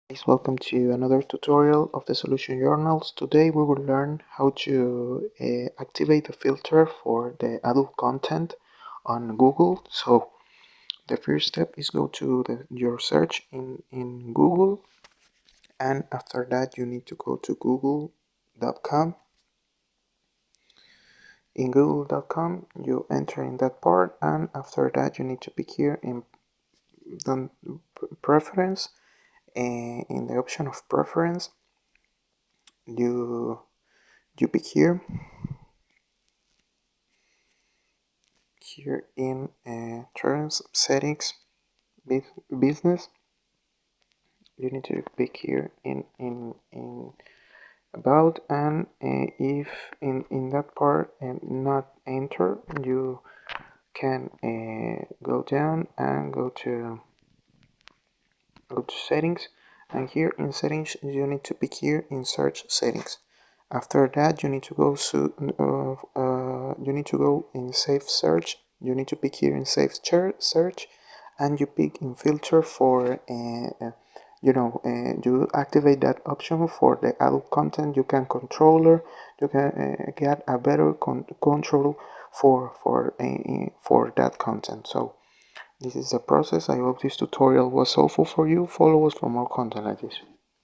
Guys, welcome to another tutorial of the Solution Journals. Today we will learn how to activate the filter for the adult content on Google. So the first step is go to your search in Google, and after that you need to go to google.com. In google.com you enter in that part, and after that you need to pick here in the preference, in the option of preference you pick here in terms settings business. You need to pick here in about, and if in that part and not enter, you can go down and go to settings, and here in settings you need to pick here in search settings. After that you need to go you need to go in safe search. You need to pick here in safe search, and you pick in filter for you activate that option for the adult content. You can controller, you can get a better control for that content. So this is the process. I hope this tutorial was helpful for you. Follow us for more content like this.